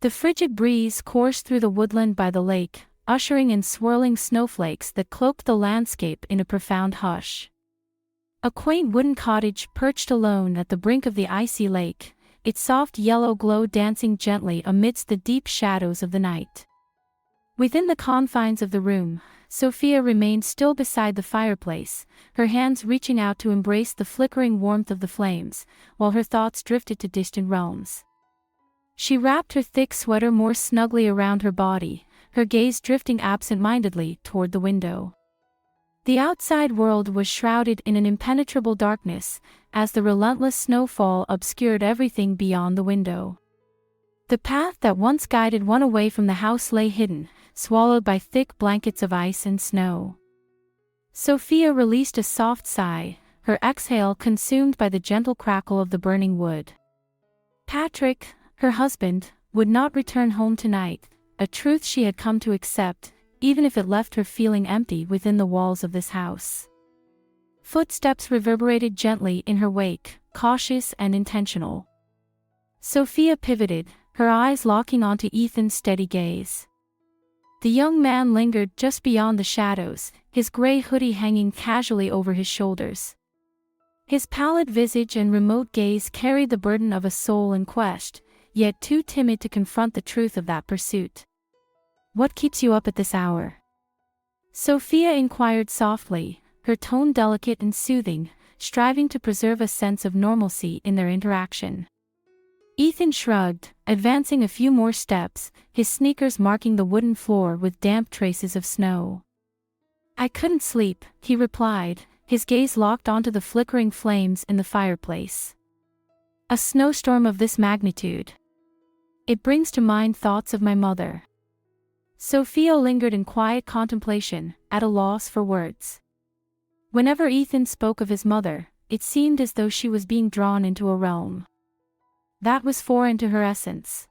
The frigid breeze coursed through the woodland by the lake, ushering in swirling snowflakes that cloaked the landscape in a profound hush. A quaint wooden cottage perched alone at the brink of the icy lake, its soft yellow glow dancing gently amidst the deep shadows of the night. Within the confines of the room, Sophia remained still beside the fireplace, her hands reaching out to embrace the flickering warmth of the flames, while her thoughts drifted to distant realms. She wrapped her thick sweater more snugly around her body, her gaze drifting absent-mindedly toward the window. The outside world was shrouded in an impenetrable darkness, as the relentless snowfall obscured everything beyond the window. The path that once guided one away from the house lay hidden, swallowed by thick blankets of ice and snow. Sophia released a soft sigh, her exhale consumed by the gentle crackle of the burning wood. Patrick, her husband, would not return home tonight, a truth she had come to accept, even if it left her feeling empty within the walls of this house. Footsteps reverberated gently in her wake, cautious and intentional. Sophia pivoted, her eyes locking onto Ethan's steady gaze. The young man lingered just beyond the shadows, his gray hoodie hanging casually over his shoulders. His pallid visage and remote gaze carried the burden of a soul in quest, yet too timid to confront the truth of that pursuit. "What keeps you up at this hour?" Sophia inquired softly, her tone delicate and soothing, striving to preserve a sense of normalcy in their interaction. Ethan shrugged, advancing a few more steps, his sneakers marking the wooden floor with damp traces of snow. "I couldn't sleep," he replied, his gaze locked onto the flickering flames in the fireplace. "A snowstorm of this magnitude. It brings to mind thoughts of my mother." Sophia lingered in quiet contemplation, at a loss for words. Whenever Ethan spoke of his mother, it seemed as though she was being drawn into a realm that was foreign to her essence.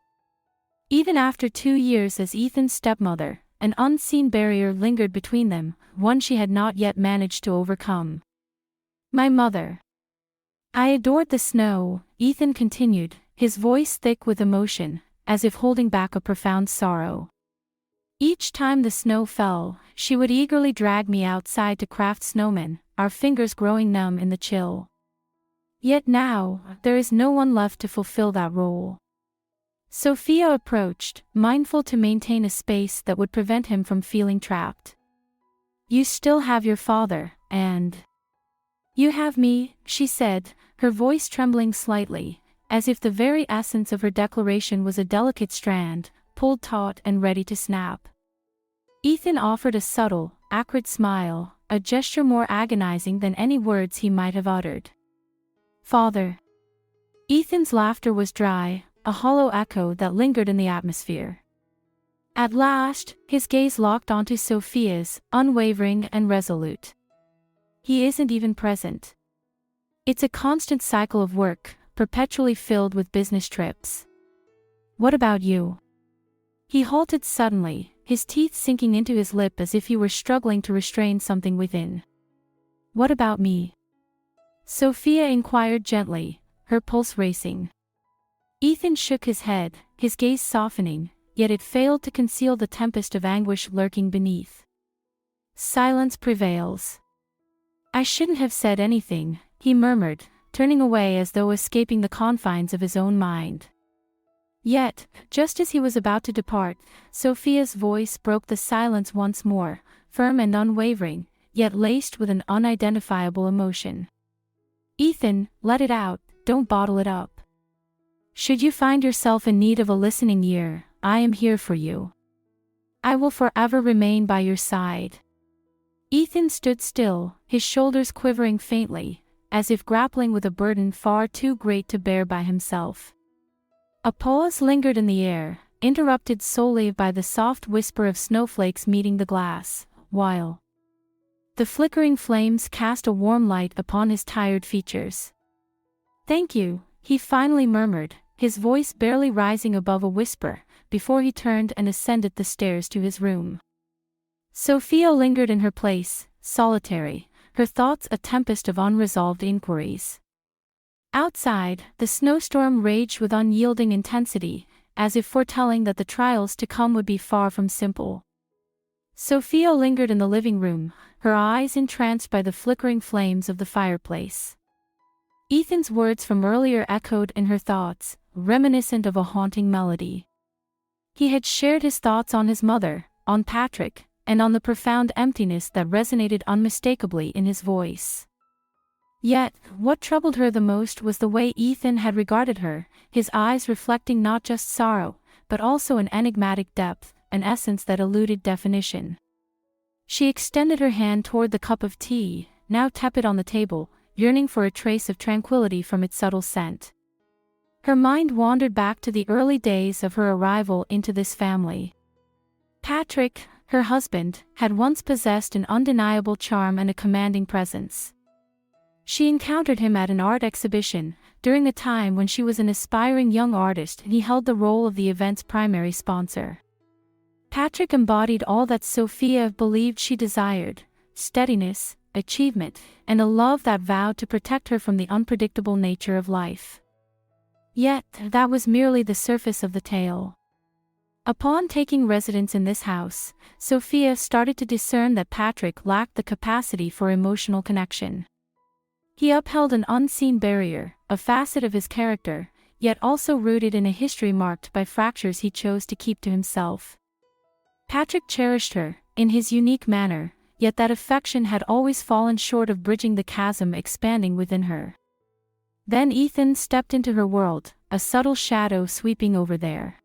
Even after 2 years as Ethan's stepmother, an unseen barrier lingered between them, one she had not yet managed to overcome. "My mother. I adored the snow," Ethan continued, his voice thick with emotion, as if holding back a profound sorrow. "Each time the snow fell, she would eagerly drag me outside to craft snowmen, our fingers growing numb in the chill. Yet now, there is no one left to fulfill that role." Sophia approached, mindful to maintain a space that would prevent him from feeling trapped. "You still have your father, and you have me," she said, her voice trembling slightly, as if the very essence of her declaration was a delicate strand, pulled taut and ready to snap. Ethan offered a subtle, acrid smile, a gesture more agonizing than any words he might have uttered. "Father." Ethan's laughter was dry, a hollow echo that lingered in the atmosphere. At last, his gaze locked onto Sophia's, unwavering and resolute. "He isn't even present. It's a constant cycle of work, perpetually filled with business trips." "What about you?" He halted suddenly, his teeth sinking into his lip as if he were struggling to restrain something within. "What about me?" Sophia inquired gently, her pulse racing. Ethan shook his head, his gaze softening, yet it failed to conceal the tempest of anguish lurking beneath. Silence prevails. "I shouldn't have said anything," he murmured, turning away as though escaping the confines of his own mind. Yet, just as he was about to depart, Sophia's voice broke the silence once more, firm and unwavering, yet laced with an unidentifiable emotion. "Ethan, let it out, don't bottle it up. Should you find yourself in need of a listening ear, I am here for you. I will forever remain by your side." Ethan stood still, his shoulders quivering faintly, as if grappling with a burden far too great to bear by himself. A pause lingered in the air, interrupted solely by the soft whisper of snowflakes meeting the glass, while the flickering flames cast a warm light upon his tired features. "Thank you," he finally murmured, his voice barely rising above a whisper, before he turned and ascended the stairs to his room. Sophia lingered in her place, solitary, her thoughts a tempest of unresolved inquiries. Outside, the snowstorm raged with unyielding intensity, as if foretelling that the trials to come would be far from simple. Sophia lingered in the living room, her eyes entranced by the flickering flames of the fireplace. Ethan's words from earlier echoed in her thoughts, reminiscent of a haunting melody. He had shared his thoughts on his mother, on Patrick, and on the profound emptiness that resonated unmistakably in his voice. Yet, what troubled her the most was the way Ethan had regarded her, his eyes reflecting not just sorrow, but also an enigmatic depth, an essence that eluded definition. She extended her hand toward the cup of tea, now tepid on the table, yearning for a trace of tranquility from its subtle scent. Her mind wandered back to the early days of her arrival into this family. Patrick, her husband, had once possessed an undeniable charm and a commanding presence. She encountered him at an art exhibition, during a time when she was an aspiring young artist and he held the role of the event's primary sponsor. Patrick embodied all that Sophia believed she desired: steadiness, achievement, and a love that vowed to protect her from the unpredictable nature of life. Yet, that was merely the surface of the tale. Upon taking residence in this house, Sophia started to discern that Patrick lacked the capacity for emotional connection. He upheld an unseen barrier, a facet of his character, yet also rooted in a history marked by fractures he chose to keep to himself. Patrick cherished her, in his unique manner, yet that affection had always fallen short of bridging the chasm expanding within her. Then Ethan stepped into her world, a subtle shadow sweeping over their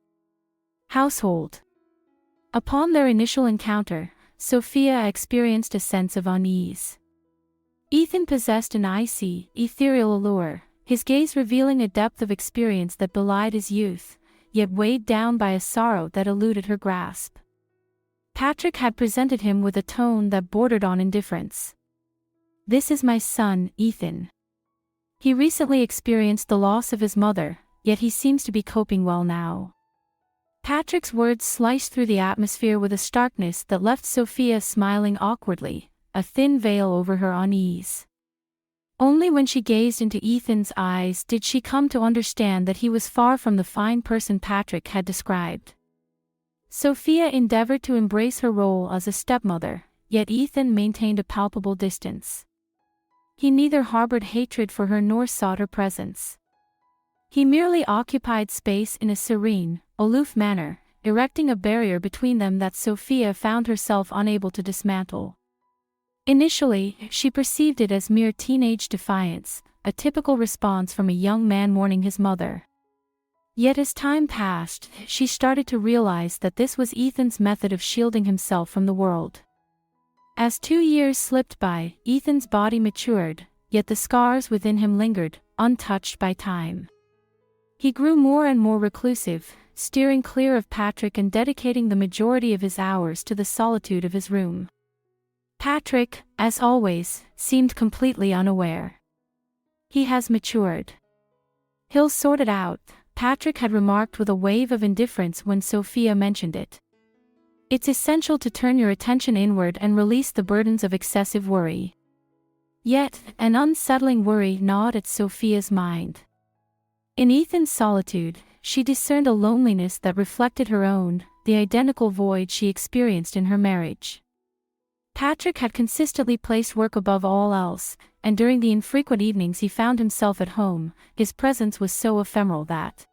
household. Upon their initial encounter, Sophia experienced a sense of unease. Ethan possessed an icy, ethereal allure, his gaze revealing a depth of experience that belied his youth, yet weighed down by a sorrow that eluded her grasp. Patrick had presented him with a tone that bordered on indifference. "This is my son, Ethan. He recently experienced the loss of his mother, yet he seems to be coping well now." Patrick's words sliced through the atmosphere with a starkness that left Sophia smiling awkwardly, a thin veil over her unease. Only when she gazed into Ethan's eyes did she come to understand that he was far from the fine person Patrick had described. Sophia endeavored to embrace her role as a stepmother, yet Ethan maintained a palpable distance. He neither harbored hatred for her nor sought her presence. He merely occupied space in a serene, aloof manner, erecting a barrier between them that Sophia found herself unable to dismantle. Initially, she perceived it as mere teenage defiance, a typical response from a young man mourning his mother. Yet as time passed, she started to realize that this was Ethan's method of shielding himself from the world. As 2 years slipped by, Ethan's body matured, yet the scars within him lingered, untouched by time. He grew more and more reclusive, steering clear of Patrick and dedicating the majority of his hours to the solitude of his room. Patrick, as always, seemed completely unaware. "He has matured. He'll sort it out," Patrick had remarked with a wave of indifference when Sophia mentioned it. "It's essential to turn your attention inward and release the burdens of excessive worry." Yet, an unsettling worry gnawed at Sophia's mind. In Ethan's solitude, she discerned a loneliness that reflected her own, the identical void she experienced in her marriage. Patrick had consistently placed work above all else, and during the infrequent evenings he found himself at home, his presence was so ephemeral that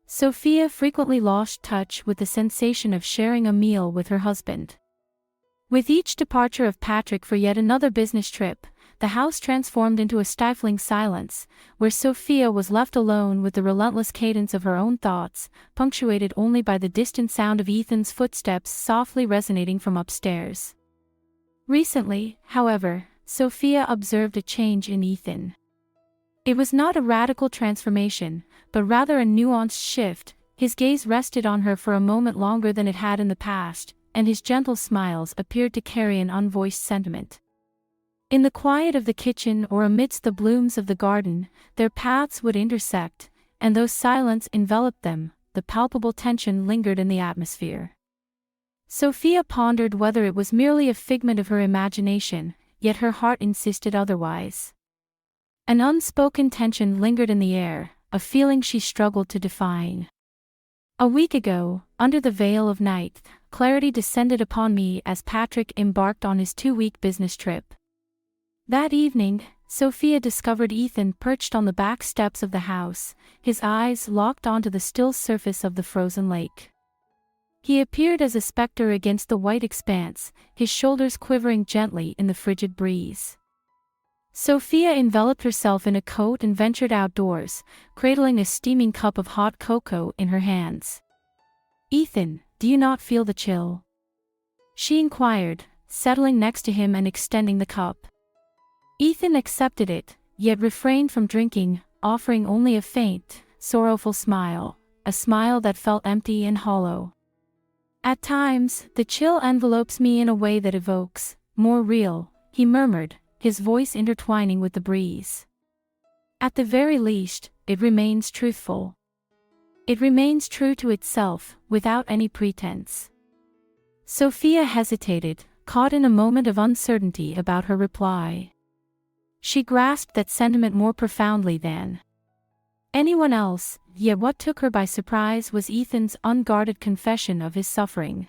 Sophia frequently lost touch with the sensation of sharing a meal with her husband. With each departure of Patrick for yet another business trip, the house transformed into a stifling silence, where Sophia was left alone with the relentless cadence of her own thoughts, punctuated only by the distant sound of Ethan's footsteps softly resonating from upstairs. Recently, however, Sophia observed a change in Ethan. It was not a radical transformation, but rather a nuanced shift. His gaze rested on her for a moment longer than it had in the past, and his gentle smiles appeared to carry an unvoiced sentiment. In the quiet of the kitchen or amidst the blooms of the garden, their paths would intersect, and though silence enveloped them, the palpable tension lingered in the atmosphere. Sophia pondered whether it was merely a figment of her imagination, yet her heart insisted otherwise. An unspoken tension lingered in the air, a feeling she struggled to define. A week ago, under the veil of night, clarity descended upon me as Patrick embarked on his 2-week business trip. That evening, Sophia discovered Ethan perched on the back steps of the house, his eyes locked onto the still surface of the frozen lake. He appeared as a specter against the white expanse, his shoulders quivering gently in the frigid breeze. Sophia enveloped herself in a coat and ventured outdoors, cradling a steaming cup of hot cocoa in her hands. "Ethan, do you not feel the chill?" she inquired, settling next to him and extending the cup. Ethan accepted it, yet refrained from drinking, offering only a faint, sorrowful smile, a smile that felt empty and hollow. "At times, the chill envelopes me in a way that evokes, more real," he murmured, his voice intertwining with the breeze. "At the very least, it remains truthful. It remains true to itself, without any pretense." Sophia hesitated, caught in a moment of uncertainty about her reply. She grasped that sentiment more profoundly than anyone else, yet what took her by surprise was Ethan's unguarded confession of his suffering.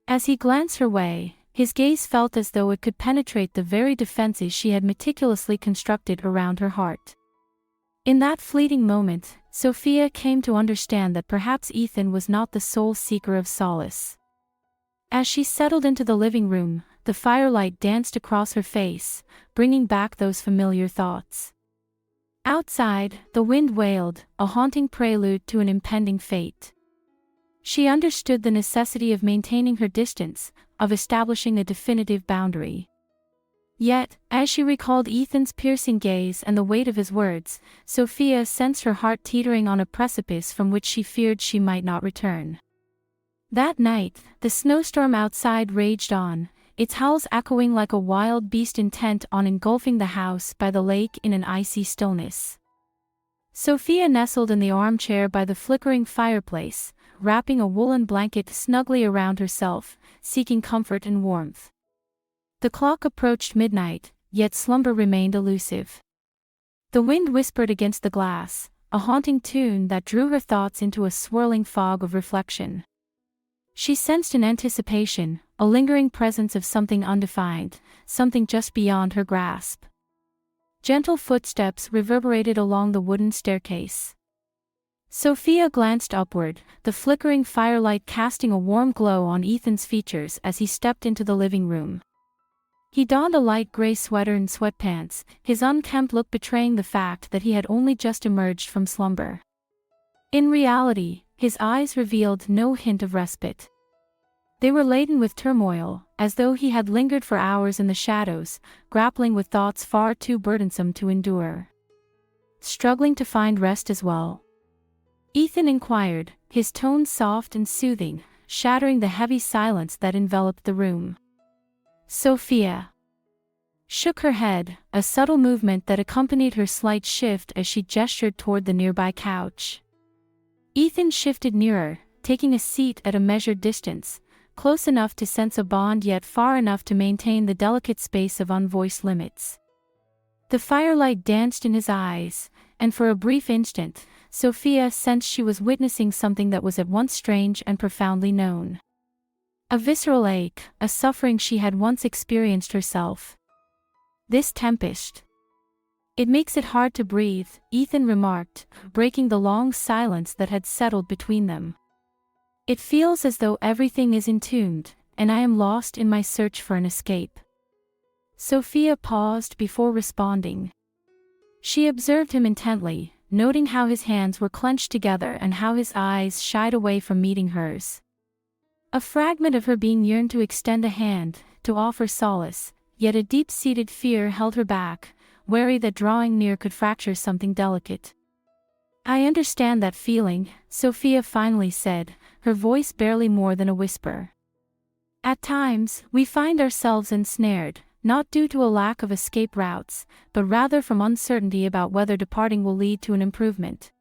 As he glanced her way, his gaze felt as though it could penetrate the very defenses she had meticulously constructed around her heart. In that fleeting moment, Sophia came to understand that perhaps Ethan was not the sole seeker of solace. As she settled into the living room, the firelight danced across her face, bringing back those familiar thoughts. Outside, the wind wailed, a haunting prelude to an impending fate. She understood the necessity of maintaining her distance, of establishing a definitive boundary. Yet, as she recalled Ethan's piercing gaze and the weight of his words, Sophia sensed her heart teetering on a precipice from which she feared she might not return. That night, the snowstorm outside raged on, its howls echoing like a wild beast intent on engulfing the house by the lake in an icy stillness. Sophia nestled in the armchair by the flickering fireplace, wrapping a woolen blanket snugly around herself, seeking comfort and warmth. The clock approached midnight, yet slumber remained elusive. The wind whispered against the glass, a haunting tune that drew her thoughts into a swirling fog of reflection. She sensed an anticipation, a lingering presence of something undefined, something just beyond her grasp. Gentle footsteps reverberated along the wooden staircase. Sophia glanced upward, the flickering firelight casting a warm glow on Ethan's features as he stepped into the living room. He donned a light gray sweater and sweatpants, his unkempt look betraying the fact that he had only just emerged from slumber. In reality, his eyes revealed no hint of respite. They were laden with turmoil, as though he had lingered for hours in the shadows, grappling with thoughts far too burdensome to endure. "Struggling to find rest as well?" Ethan inquired, his tone soft and soothing, shattering the heavy silence that enveloped the room. Sophia shook her head, a subtle movement that accompanied her slight shift as she gestured toward the nearby couch. Ethan shifted nearer, taking a seat at a measured distance, close enough to sense a bond yet far enough to maintain the delicate space of unvoiced limits. The firelight danced in his eyes, and for a brief instant, Sophia sensed she was witnessing something that was at once strange and profoundly known. A visceral ache, a suffering she had once experienced herself. "This tempest. It makes it hard to breathe," Ethan remarked, breaking the long silence that had settled between them. "It feels as though everything is entombed, and I am lost in my search for an escape." Sophia paused before responding. She observed him intently, noting how his hands were clenched together and how his eyes shied away from meeting hers. A fragment of her being yearned to extend a hand, to offer solace, yet a deep-seated fear held her back, wary that drawing near could fracture something delicate. "I understand that feeling," Sophia finally said, her voice barely more than a whisper. "At times, we find ourselves ensnared, not due to a lack of escape routes, but rather from uncertainty about whether departing will lead to an improvement."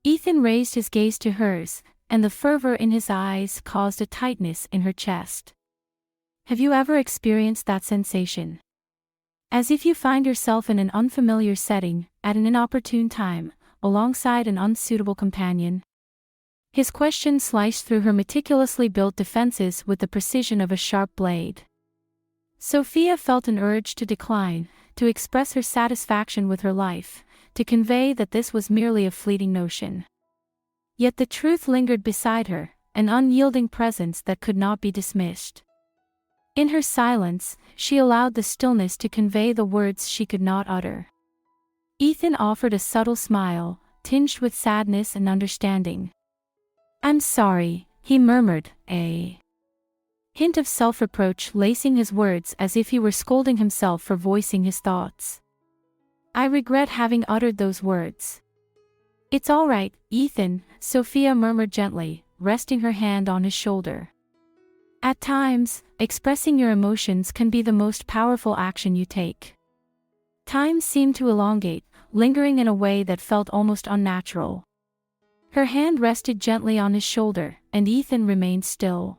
Ethan raised his gaze to hers, and the fervor in his eyes caused a tightness in her chest. "Have you ever experienced that sensation? As if you find yourself in an unfamiliar setting, at an inopportune time, alongside an unsuitable companion?" His question sliced through her meticulously built defenses with the precision of a sharp blade. Sophia felt an urge to decline, to express her satisfaction with her life, to convey that this was merely a fleeting notion. Yet the truth lingered beside her, an unyielding presence that could not be dismissed. In her silence, she allowed the stillness to convey the words she could not utter. Ethan offered a subtle smile, tinged with sadness and understanding. "I'm sorry," he murmured, a hint of self-reproach lacing his words as if he were scolding himself for voicing his thoughts. "I regret having uttered those words." "It's all right, Ethan," Sophia murmured gently, resting her hand on his shoulder. "At times, expressing your emotions can be the most powerful action you take." Time seemed to elongate, lingering in a way that felt almost unnatural. Her hand rested gently on his shoulder, and Ethan remained still.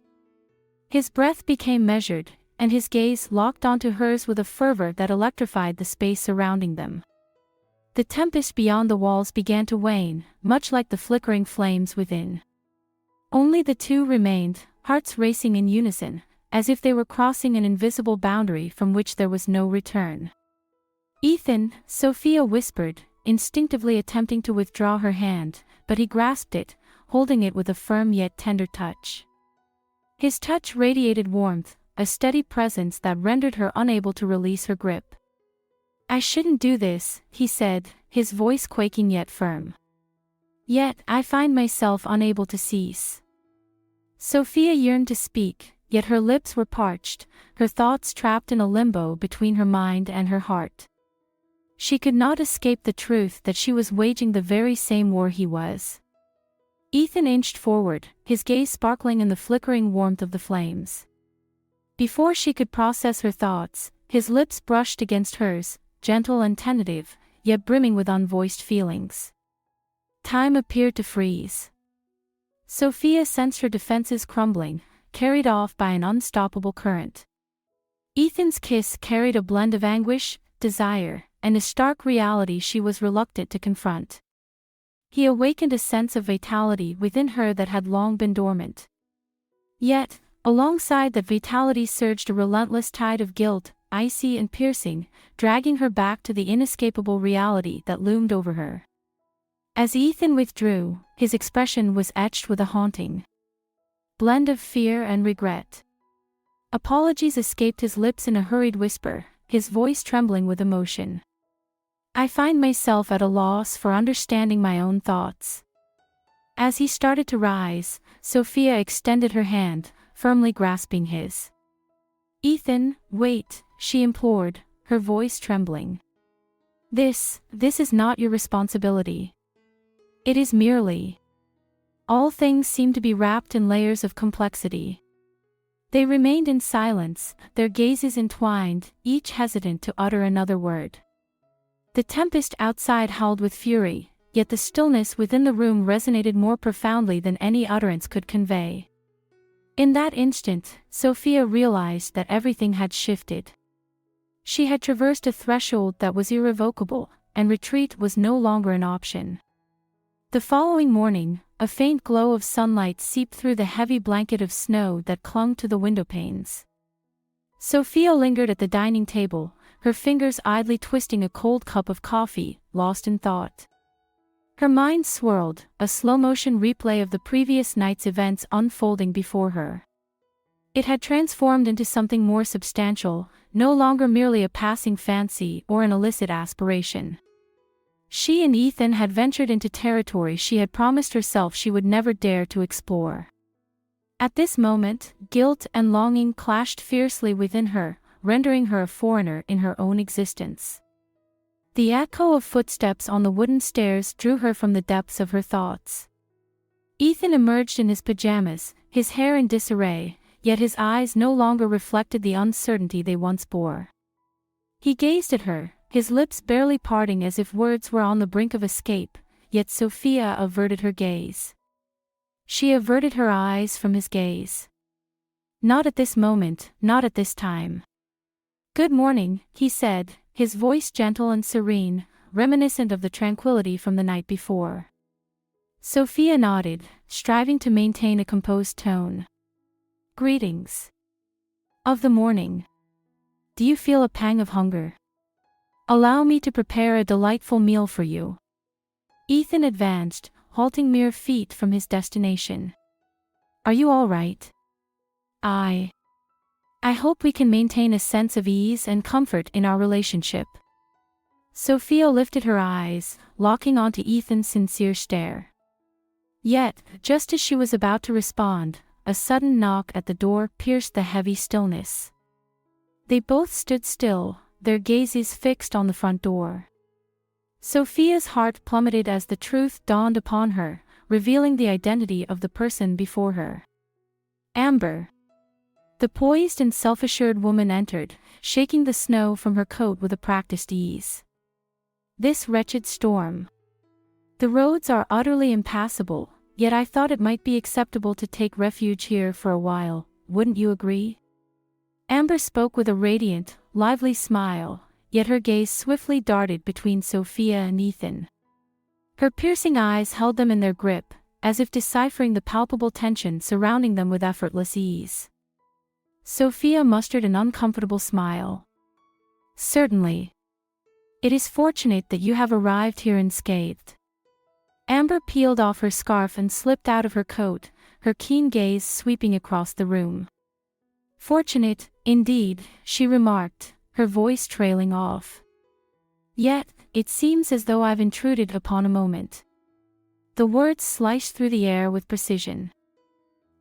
His breath became measured, and his gaze locked onto hers with a fervor that electrified the space surrounding them. The tempest beyond the walls began to wane, much like the flickering flames within. Only the two remained, hearts racing in unison, as if they were crossing an invisible boundary from which there was no return. "Ethan," Sophia whispered, instinctively attempting to withdraw her hand, but he grasped it, holding it with a firm yet tender touch. His touch radiated warmth, a steady presence that rendered her unable to release her grip. "I shouldn't do this," he said, his voice quaking yet firm. "Yet I find myself unable to cease." Sophia yearned to speak, yet her lips were parched, her thoughts trapped in a limbo between her mind and her heart. She could not escape the truth that she was waging the very same war he was. Ethan inched forward, his gaze sparkling in the flickering warmth of the flames. Before she could process her thoughts, his lips brushed against hers, gentle and tentative, yet brimming with unvoiced feelings. Time appeared to freeze. Sophia sensed her defenses crumbling, carried off by an unstoppable current. Ethan's kiss carried a blend of anguish, desire, and a stark reality she was reluctant to confront. He awakened a sense of vitality within her that had long been dormant. Yet, alongside that vitality surged a relentless tide of guilt, icy and piercing, dragging her back to the inescapable reality that loomed over her. As Ethan withdrew, his expression was etched with a haunting blend of fear and regret. Apologies escaped his lips in a hurried whisper, his voice trembling with emotion. "I find myself at a loss for understanding my own thoughts." As he started to rise, Sophia extended her hand, firmly grasping his. "Ethan, wait," she implored, her voice trembling. This is not your responsibility. It is merely." All things seemed to be wrapped in layers of complexity. They remained in silence, their gazes entwined, each hesitant to utter another word. The tempest outside howled with fury, yet the stillness within the room resonated more profoundly than any utterance could convey. In that instant, Sophia realized that everything had shifted. She had traversed a threshold that was irrevocable, and retreat was no longer an option. The following morning, a faint glow of sunlight seeped through the heavy blanket of snow that clung to the window panes. Sophia lingered at the dining table, her fingers idly twisting a cold cup of coffee, lost in thought. Her mind swirled, a slow-motion replay of the previous night's events unfolding before her. It had transformed into something more substantial, no longer merely a passing fancy or an illicit aspiration. She and Ethan had ventured into territory she had promised herself she would never dare to explore. At this moment, guilt and longing clashed fiercely within her, rendering her a foreigner in her own existence. The echo of footsteps on the wooden stairs drew her from the depths of her thoughts. Ethan emerged in his pajamas, his hair in disarray, yet his eyes no longer reflected the uncertainty they once bore. He gazed at her, his lips barely parting as if words were on the brink of escape, yet Sophia averted her gaze. She averted her eyes from his gaze. "Not at this moment, not at this time." "Good morning," he said, his voice gentle and serene, reminiscent of the tranquility from the night before. Sophia nodded, striving to maintain a composed tone. Greetings. Of the morning. Do you feel a pang of hunger? Allow me to prepare a delightful meal for you. Ethan advanced, halting mere feet from his destination. Are you all right? I hope we can maintain a sense of ease and comfort in our relationship. Sophia lifted her eyes, locking onto Ethan's sincere stare. Yet, just as she was about to respond, a sudden knock at the door pierced the heavy stillness. They both stood still, their gazes fixed on the front door. Sophia's heart plummeted as the truth dawned upon her, revealing the identity of the person before her. Amber. The poised and self-assured woman entered, shaking the snow from her coat with a practiced ease. This wretched storm. The roads are utterly impassable, yet I thought it might be acceptable to take refuge here for a while, wouldn't you agree? Amber spoke with a radiant, lively smile, yet her gaze swiftly darted between Sophia and Ethan. Her piercing eyes held them in their grip, as if deciphering the palpable tension surrounding them with effortless ease. Sophia mustered an uncomfortable smile. Certainly. It is fortunate that you have arrived here unscathed. Amber peeled off her scarf and slipped out of her coat, her keen gaze sweeping across the room. Fortunate, indeed, she remarked, her voice trailing off. Yet, it seems as though I've intruded upon a moment. The words sliced through the air with precision.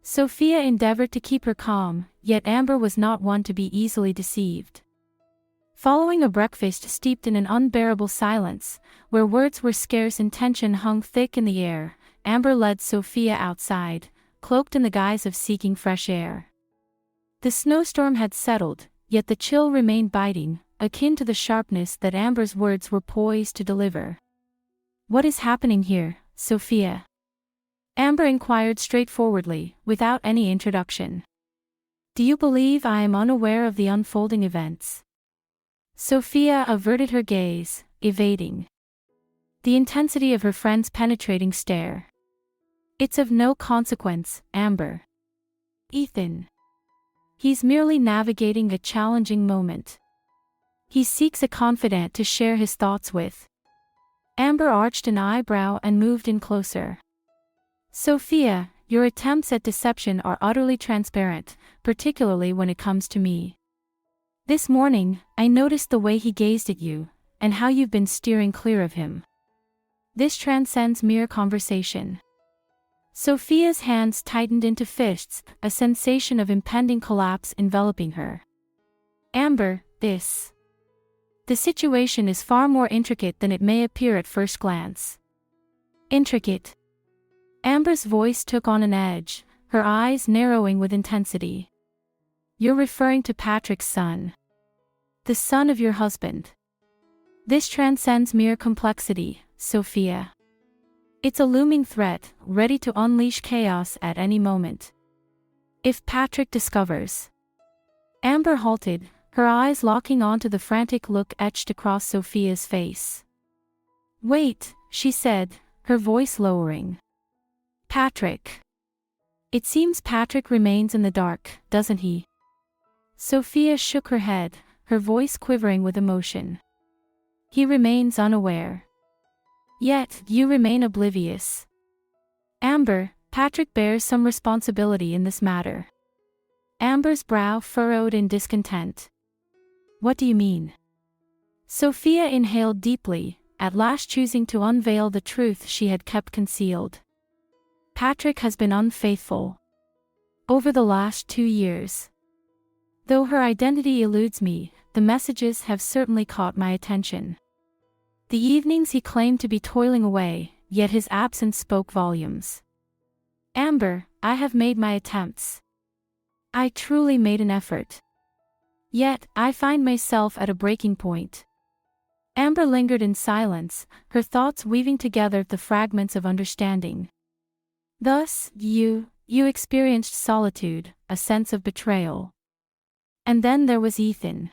Sophia endeavored to keep her calm, yet Amber was not one to be easily deceived. Following a breakfast steeped in an unbearable silence, where words were scarce and tension hung thick in the air, Amber led Sophia outside, cloaked in the guise of seeking fresh air. The snowstorm had settled, yet the chill remained biting, akin to the sharpness that Amber's words were poised to deliver. What is happening here, Sophia? Amber inquired straightforwardly, without any introduction. Do you believe I am unaware of the unfolding events? Sophia averted her gaze, evading the intensity of her friend's penetrating stare. It's of no consequence, Amber. Ethan. He's merely navigating a challenging moment. He seeks a confidant to share his thoughts with. Amber arched an eyebrow and moved in closer. Sophia, your attempts at deception are utterly transparent, particularly when it comes to me. This morning, I noticed the way he gazed at you, and how you've been steering clear of him. This transcends mere conversation. Sophia's hands tightened into fists, a sensation of impending collapse enveloping her. Amber, the situation is far more intricate than it may appear at first glance. Intricate. Amber's voice took on an edge, her eyes narrowing with intensity. You're referring to Patrick's son. The son of your husband. This transcends mere complexity, Sophia. It's a looming threat, ready to unleash chaos at any moment. If Patrick discovers. Amber halted, her eyes locking onto the frantic look etched across Sophia's face. Wait, she said, her voice lowering. Patrick. It seems Patrick remains in the dark, doesn't he? Sophia shook her head, her voice quivering with emotion. He remains unaware. Yet, you remain oblivious. Amber, Patrick bears some responsibility in this matter. Amber's brow furrowed in discontent. What do you mean? Sophia inhaled deeply, at last choosing to unveil the truth she had kept concealed. Patrick has been unfaithful. Over the last 2 years. Though her identity eludes me, the messages have certainly caught my attention. The evenings he claimed to be toiling away, yet his absence spoke volumes. Amber, I have made my attempts. I truly made an effort. Yet, I find myself at a breaking point. Amber lingered in silence, her thoughts weaving together the fragments of understanding. Thus, you experienced solitude, a sense of betrayal. And then there was Ethan.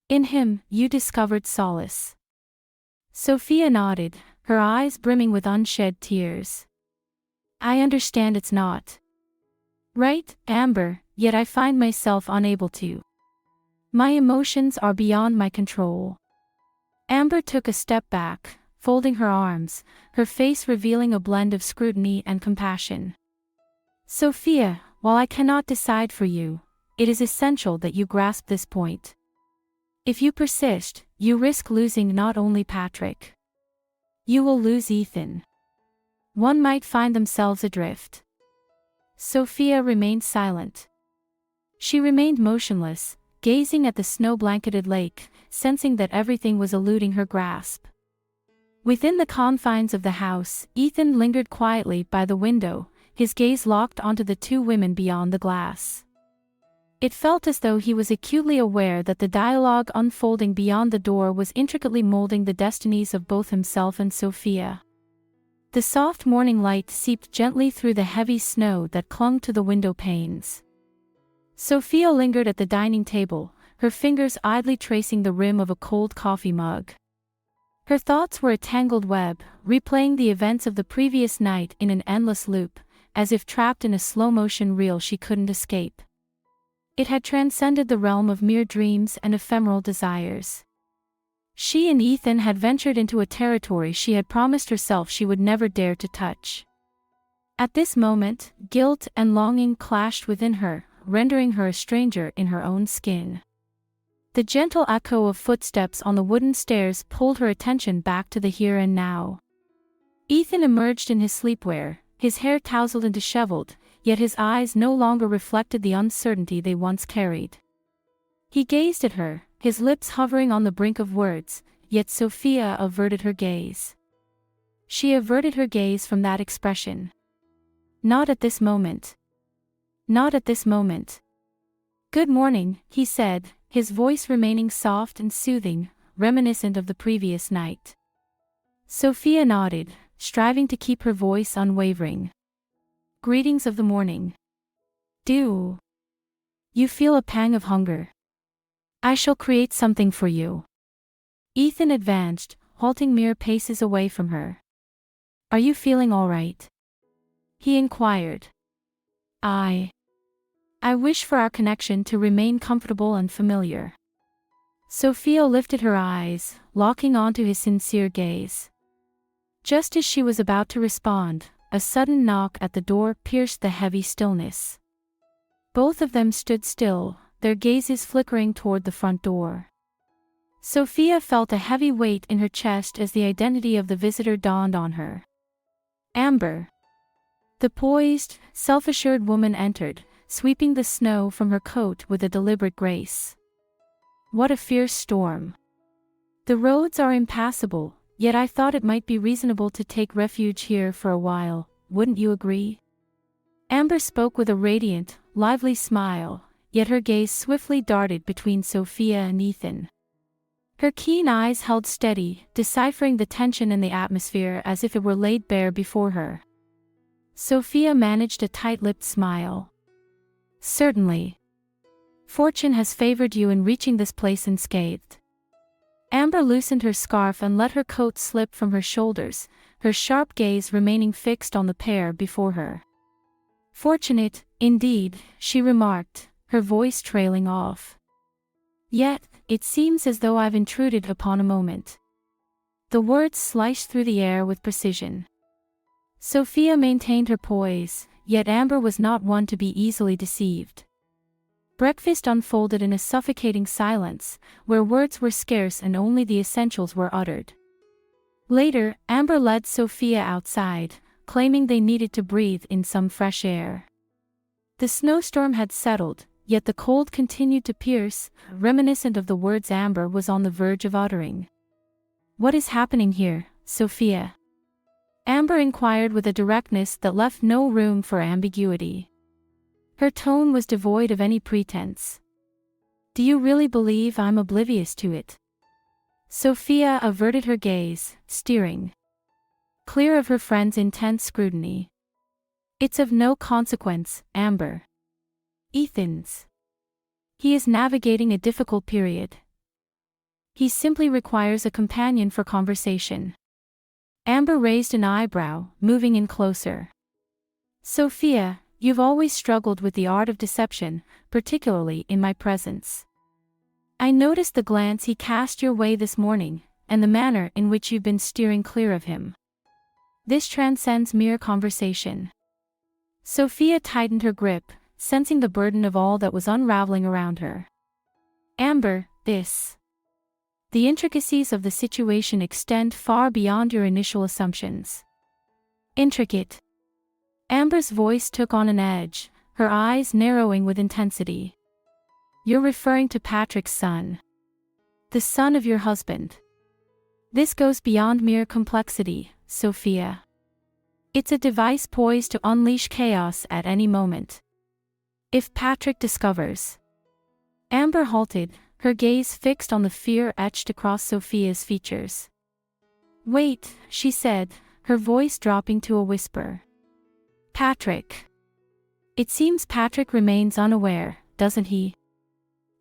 In him, you discovered solace. Sophia nodded, her eyes brimming with unshed tears. I understand it's not right, Amber, yet I find myself unable to. My emotions are beyond my control. Amber took a step back, folding her arms, her face revealing a blend of scrutiny and compassion. Sophia, while I cannot decide for you, it is essential that you grasp this point. If you persist, you risk losing not only Patrick. You will lose Ethan. One might find themselves adrift. Sophia remained silent. She remained motionless, gazing at the snow-blanketed lake, sensing that everything was eluding her grasp. Within the confines of the house, Ethan lingered quietly by the window, his gaze locked onto the two women beyond the glass. It felt as though he was acutely aware that the dialogue unfolding beyond the door was intricately molding the destinies of both himself and Sophia. The soft morning light seeped gently through the heavy snow that clung to the window panes. Sophia lingered at the dining table, her fingers idly tracing the rim of a cold coffee mug. Her thoughts were a tangled web, replaying the events of the previous night in an endless loop, as if trapped in a slow-motion reel she couldn't escape. It had transcended the realm of mere dreams and ephemeral desires. She and Ethan had ventured into a territory she had promised herself she would never dare to touch. At this moment, guilt and longing clashed within her, rendering her a stranger in her own skin. The gentle echo of footsteps on the wooden stairs pulled her attention back to the here and now. Ethan emerged in his sleepwear, his hair tousled and disheveled, yet his eyes no longer reflected the uncertainty they once carried. He gazed at her, his lips hovering on the brink of words, yet Sophia averted her gaze. She averted her gaze from that expression. Not at this moment. Not at this moment. Good morning, he said, his voice remaining soft and soothing, reminiscent of the previous night. Sophia nodded, striving to keep her voice unwavering. Greetings of the morning. Do you feel a pang of hunger? I shall create something for you. Ethan advanced, halting mere paces away from her. Are you feeling all right? He inquired. I wish for our connection to remain comfortable and familiar. Sophia lifted her eyes, locking onto his sincere gaze. Just as she was about to respond, a sudden knock at the door pierced the heavy stillness. Both of them stood still, their gazes flickering toward the front door. Sophia felt a heavy weight in her chest as the identity of the visitor dawned on her. Amber. The poised, self-assured woman entered, sweeping the snow from her coat with a deliberate grace. What a fierce storm. The roads are impassable, yet I thought it might be reasonable to take refuge here for a while, wouldn't you agree? Amber spoke with a radiant, lively smile, yet her gaze swiftly darted between Sophia and Ethan. Her keen eyes held steady, deciphering the tension in the atmosphere as if it were laid bare before her. Sophia managed a tight-lipped smile. Certainly. Fortune has favored you in reaching this place unscathed. Amber loosened her scarf and let her coat slip from her shoulders, her sharp gaze remaining fixed on the pair before her. Fortunate, indeed, she remarked, her voice trailing off. Yet, it seems as though I've intruded upon a moment. The words sliced through the air with precision. Sophia maintained her poise, yet Amber was not one to be easily deceived. Breakfast unfolded in a suffocating silence, where words were scarce and only the essentials were uttered. Later, Amber led Sophia outside, claiming they needed to breathe in some fresh air. The snowstorm had settled, yet the cold continued to pierce, reminiscent of the words Amber was on the verge of uttering. What is happening here, Sophia? Amber inquired with a directness that left no room for ambiguity. Her tone was devoid of any pretense. Do you really believe I'm oblivious to it? Sophia averted her gaze, steering clear of her friend's intense scrutiny. It's of no consequence, Amber. Ethan's. He is navigating a difficult period. He simply requires a companion for conversation. Amber raised an eyebrow, moving in closer. Sophia, you've always struggled with the art of deception, particularly in my presence. I noticed the glance he cast your way this morning, and the manner in which you've been steering clear of him. This transcends mere conversation. Sophia tightened her grip, sensing the burden of all that was unraveling around her. Amber, the intricacies of the situation extend far beyond your initial assumptions. Intricate. Amber's voice took on an edge, her eyes narrowing with intensity. You're referring to Patrick's son. The son of your husband. This goes beyond mere complexity, Sophia. It's a device poised to unleash chaos at any moment. If Patrick discovers. Amber halted, her gaze fixed on the fear etched across Sophia's features. Wait, she said, her voice dropping to a whisper. Patrick. It seems Patrick remains unaware, doesn't he?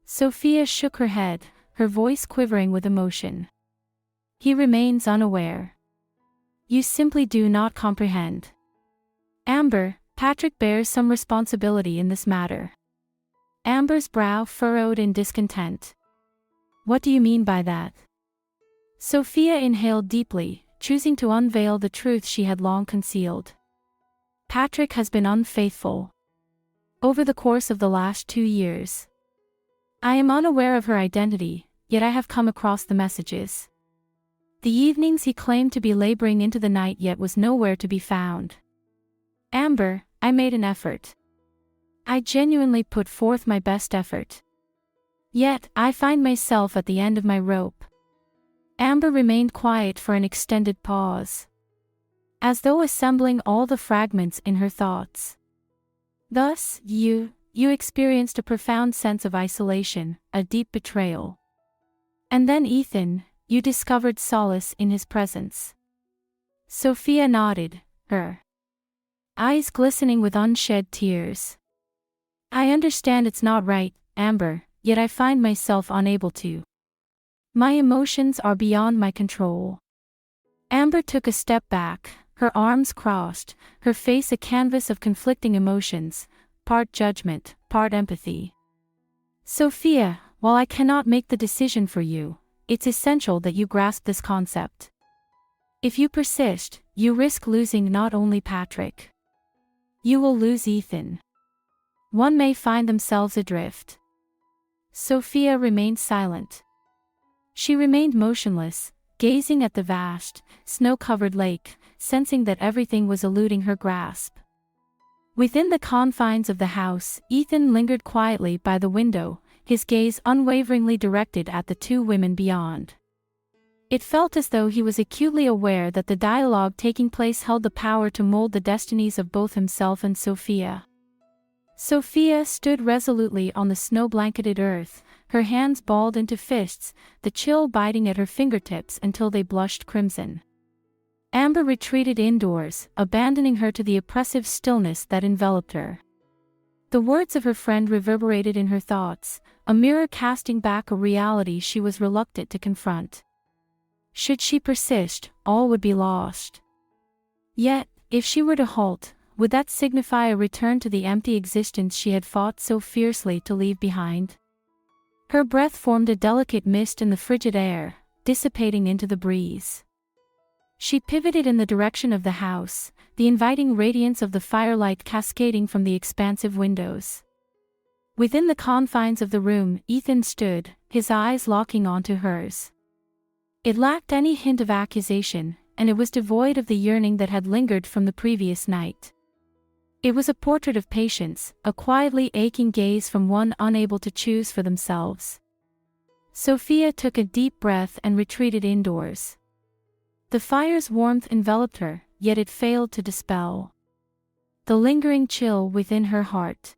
Sophia shook her head, her voice quivering with emotion. He remains unaware. You simply do not comprehend. Amber, Patrick bears some responsibility in this matter. Amber's brow furrowed in discontent. What do you mean by that? Sophia inhaled deeply, choosing to unveil the truth she had long concealed. Patrick has been unfaithful. Over the course of the last 2 years. I am unaware of her identity, yet I have come across the messages. The evenings he claimed to be laboring into the night yet was nowhere to be found. Amber, I made an effort. I genuinely put forth my best effort. Yet, I find myself at the end of my rope. Amber remained quiet for an extended pause. As though assembling all the fragments in her thoughts. Thus, you experienced a profound sense of isolation, a deep betrayal. And then Ethan, you discovered solace in his presence. Sophia nodded, her eyes glistening with unshed tears. I understand it's not right, Amber, yet I find myself unable to. My emotions are beyond my control. Amber took a step back, her arms crossed, her face a canvas of conflicting emotions, part judgment, part empathy. Sophia, while I cannot make the decision for you, it's essential that you grasp this concept. If you persist, you risk losing not only Patrick. You will lose Ethan. One may find themselves adrift. Sophia remained silent. She remained motionless, gazing at the vast, snow-covered lake, sensing that everything was eluding her grasp. Within the confines of the house, Ethan lingered quietly by the window, his gaze unwaveringly directed at the 2 women beyond. It felt as though he was acutely aware that the dialogue taking place held the power to mold the destinies of both himself and Sophia. Sophia stood resolutely on the snow-blanketed earth, her hands balled into fists, the chill biting at her fingertips until they blushed crimson. Amber retreated indoors, abandoning her to the oppressive stillness that enveloped her. The words of her friend reverberated in her thoughts, a mirror casting back a reality she was reluctant to confront. Should she persist, all would be lost. Yet, if she were to halt, would that signify a return to the empty existence she had fought so fiercely to leave behind? Her breath formed a delicate mist in the frigid air, dissipating into the breeze. She pivoted in the direction of the house, the inviting radiance of the firelight cascading from the expansive windows. Within the confines of the room, Ethan stood, his eyes locking onto hers. It lacked any hint of accusation, and it was devoid of the yearning that had lingered from the previous night. It was a portrait of patience, a quietly aching gaze from one unable to choose for themselves. Sophia took a deep breath and retreated indoors. The fire's warmth enveloped her, yet it failed to dispel the lingering chill within her heart.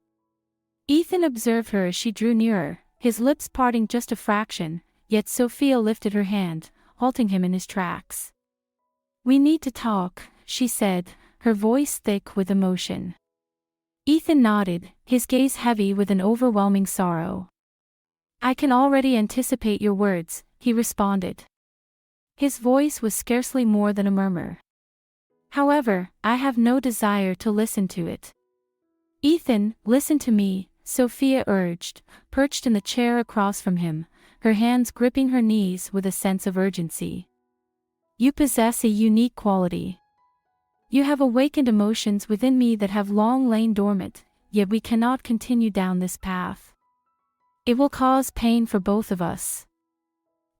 Ethan observed her as she drew nearer, his lips parting just a fraction, yet Sophia lifted her hand, halting him in his tracks. "We need to talk," she said, her voice thick with emotion. Ethan nodded, his gaze heavy with an overwhelming sorrow. "I can already anticipate your words," he responded. His voice was scarcely more than a murmur. However, I have no desire to listen to it. Ethan, listen to me, Sophia urged, perched in the chair across from him, her hands gripping her knees with a sense of urgency. You possess a unique quality. You have awakened emotions within me that have long lain dormant, yet we cannot continue down this path. It will cause pain for both of us.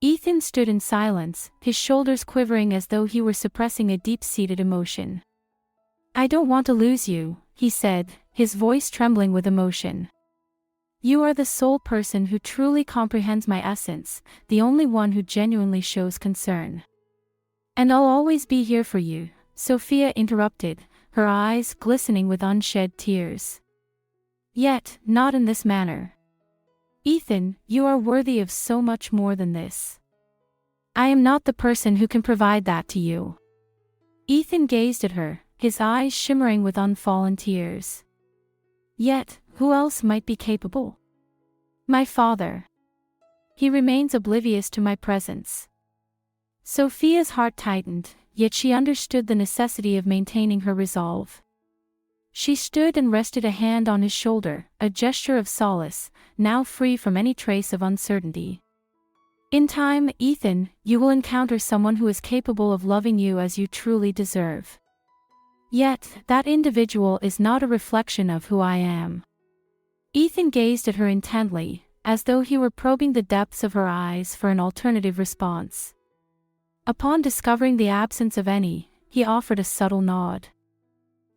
Ethan stood in silence, his shoulders quivering as though he were suppressing a deep-seated emotion. I don't want to lose you, he said, his voice trembling with emotion. You are the sole person who truly comprehends my essence, the only one who genuinely shows concern. And I'll always be here for you, Sophia interrupted, her eyes glistening with unshed tears. Yet, not in this manner. Ethan, you are worthy of so much more than this. I am not the person who can provide that to you. Ethan gazed at her, his eyes shimmering with unfallen tears. Yet, who else might be capable? My father. He remains oblivious to my presence. Sophia's heart tightened, yet she understood the necessity of maintaining her resolve. She stood and rested a hand on his shoulder, a gesture of solace, now free from any trace of uncertainty. In time, Ethan, you will encounter someone who is capable of loving you as you truly deserve. Yet, that individual is not a reflection of who I am. Ethan gazed at her intently, as though he were probing the depths of her eyes for an alternative response. Upon discovering the absence of any, he offered a subtle nod.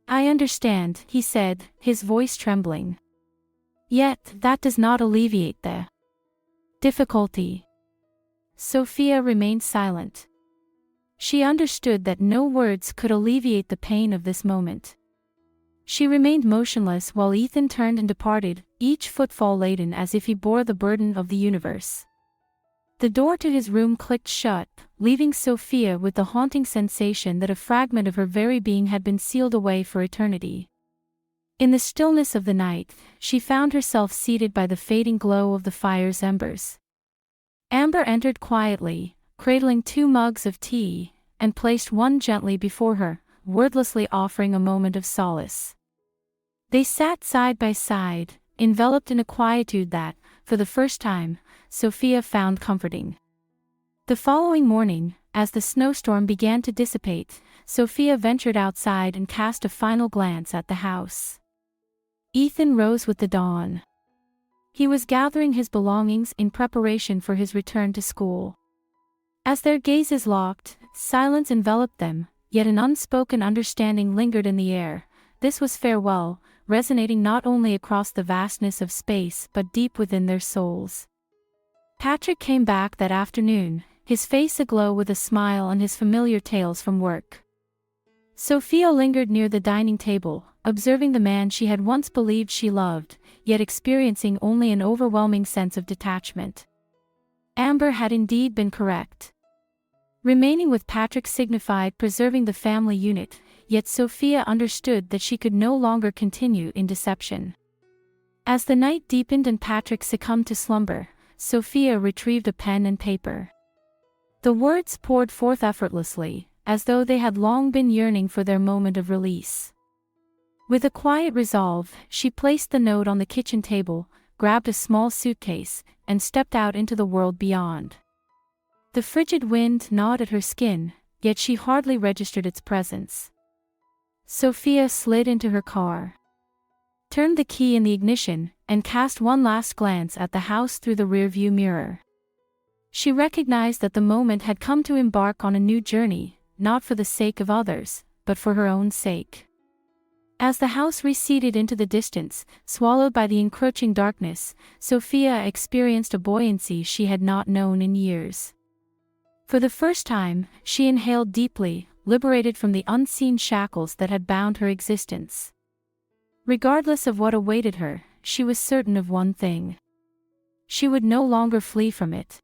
I understand, he said, his voice trembling. Yet, that does not alleviate the difficulty. Sophia remained silent. She understood that no words could alleviate the pain of this moment. She remained motionless while Ethan turned and departed, each footfall laden as if he bore the burden of the universe. The door to his room clicked shut, leaving Sophia with the haunting sensation that a fragment of her very being had been sealed away for eternity. In the stillness of the night, she found herself seated by the fading glow of the fire's embers. Amber entered quietly, cradling 2 mugs of tea, and placed one gently before her, wordlessly offering a moment of solace. They sat side by side, enveloped in a quietude that, for the first time, Sophia found comforting. The following morning, as the snowstorm began to dissipate, Sophia ventured outside and cast a final glance at the house. Ethan rose with the dawn. He was gathering his belongings in preparation for his return to school. As their gazes locked, silence enveloped them, yet an unspoken understanding lingered in the air. This was farewell, resonating not only across the vastness of space but deep within their souls. Patrick came back that afternoon, his face aglow with a smile and his familiar tales from work. Sophia lingered near the dining table, observing the man she had once believed she loved, yet experiencing only an overwhelming sense of detachment. Amber had indeed been correct. Remaining with Patrick signified preserving the family unit, yet Sophia understood that she could no longer continue in deception. As the night deepened and Patrick succumbed to slumber, Sophia retrieved a pen and paper. The words poured forth effortlessly, as though they had long been yearning for their moment of release. With a quiet resolve, she placed the note on the kitchen table, grabbed a small suitcase, and stepped out into the world beyond. The frigid wind gnawed at her skin, yet she hardly registered its presence. Sophia slid into her car, turned the key in the ignition, and cast one last glance at the house through the rearview mirror. She recognized that the moment had come to embark on a new journey, not for the sake of others, but for her own sake. As the house receded into the distance, swallowed by the encroaching darkness, Sophia experienced a buoyancy she had not known in years. For the first time, she inhaled deeply, liberated from the unseen shackles that had bound her existence. Regardless of what awaited her, she was certain of one thing. She would no longer flee from it.